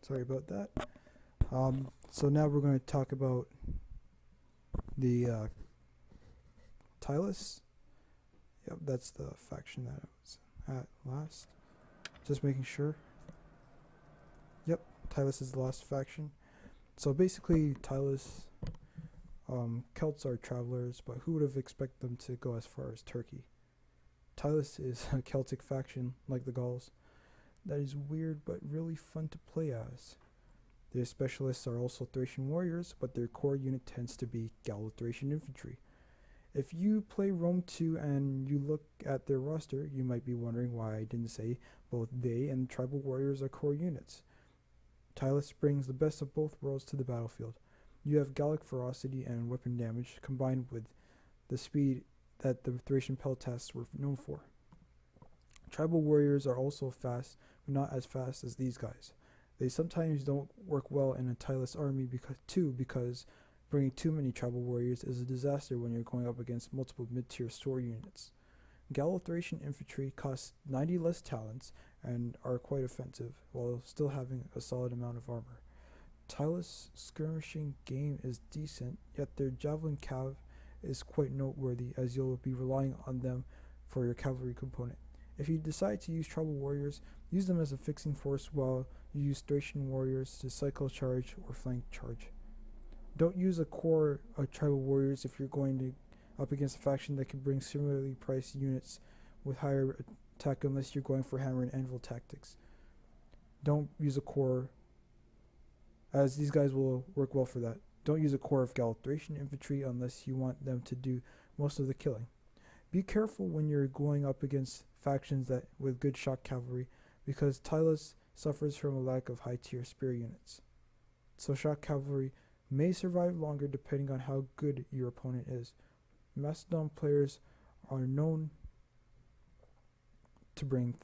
Sorry about that. So now we're going to talk about the Tylis. Yep, that's the faction that I was at last. Just making sure. Yep, Tylis is the last faction. So basically, Tylis, Celts are travelers, but who would have expected them to go as far as Turkey? Tylis is a Celtic faction, like the Gauls, that is weird but really fun to play as. Their specialists are also Thracian warriors, but their core unit tends to be Gallo Thracian infantry. If you play Rome 2 and you look at their roster, you might be wondering why I didn't say both they and the tribal warriors are core units. Tylis brings the best of both worlds to the battlefield. You have Gallic ferocity and weapon damage combined with the speed that the Thracian peltasts were known for. Tribal warriors are also fast, but not as fast as these guys. They sometimes don't work well in a Tylis army because bringing too many tribal warriors is a disaster when you're going up against multiple mid-tier store units. Gallo Thracian infantry cost 90 less talents and are quite offensive, while still having a solid amount of armor. Tylis' skirmishing game is decent, yet their javelin cav is quite noteworthy, as you'll be relying on them for your cavalry component. If you decide to use tribal warriors, use them as a fixing force while you use Thracian warriors to cycle charge or flank charge. Don't use a core of tribal warriors if you're going to up against a faction that can bring similarly priced units with higher attack unless you're going for hammer and anvil tactics. Don't use a core, as these guys will work well for that. Don't use a core of Gallo Thracian infantry unless you want them to do most of the killing. Be careful when you're going up against factions that with good shock cavalry, because Tylis suffers from a lack of high tier spear units. So shock cavalry may survive longer depending on how good your opponent is. Macedon players are known to bring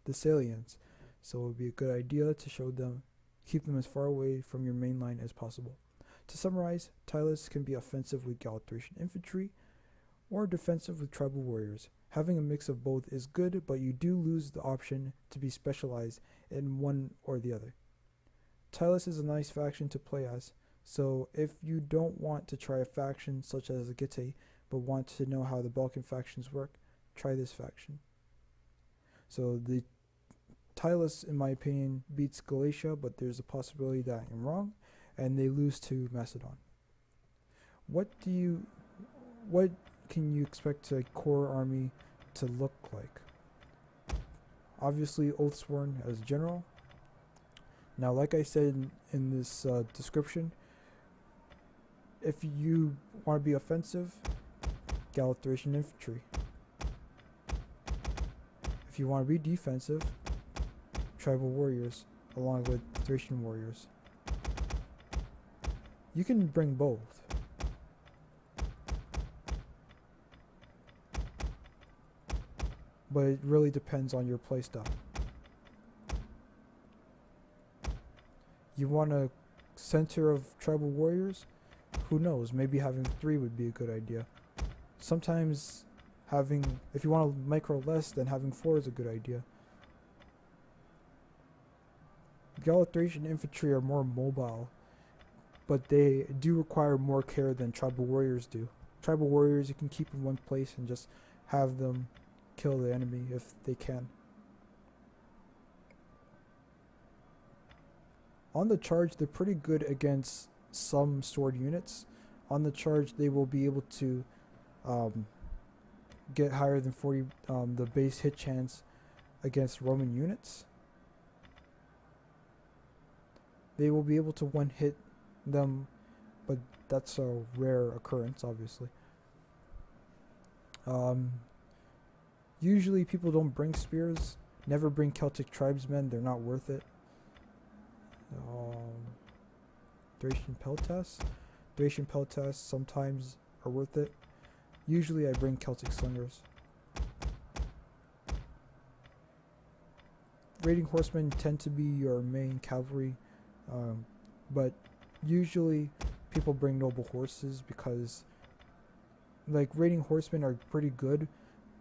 the Salians, so it would be a good idea to keep them as far away from your main line as possible. To summarize, Tylis can be offensive with Gallo Thracian infantry or defensive with tribal warriors. Having a mix of both is good, but you do lose the option to be specialized in one or the other. Tylis is a nice faction to play as, so if you don't want to try a faction such as the Gitte, but want to know how the Balkan factions work, try this faction. So the Tylis, in my opinion, beats Galatia, but there's a possibility that I'm wrong, and they lose to Macedon. What can you expect a core army to look like? Obviously, Oathsworn as general. Now, like I said in this description, if you want to be offensive, Gallo Thracian infantry. If you want to be defensive, tribal warriors along with Thracian warriors. You can bring both. But it really depends on your playstyle. You want a center of tribal warriors? Who knows, maybe having 3 would be a good idea. Sometimes if you want to micro less, then having 4 is a good idea. Gallo Thracian infantry are more mobile, but they do require more care than tribal warriors do. Tribal warriors you can keep in one place and just have them kill the enemy if they can. On the charge, they're pretty good against some sword units. On the charge, they will be able to get higher than 40 the base hit chance against Roman units. They will be able to one hit them, but that's a rare occurrence, obviously. Usually people don't bring spears. Never bring Celtic tribesmen, they're not worth it. Thracian peltasts. Thracian peltasts sometimes are worth it. Usually I bring Celtic slingers. Raiding horsemen tend to be your main cavalry, but usually people bring noble horses because like raiding horsemen are pretty good,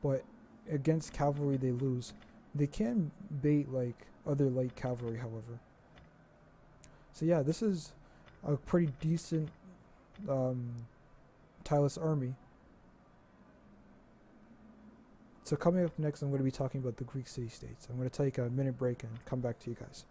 but against cavalry they lose. They can bait like other light cavalry, however. So yeah, this is a pretty decent Tylis army. So coming up next, I'm going to be talking about the Greek city-states. I'm going to take a minute break and come back to you guys.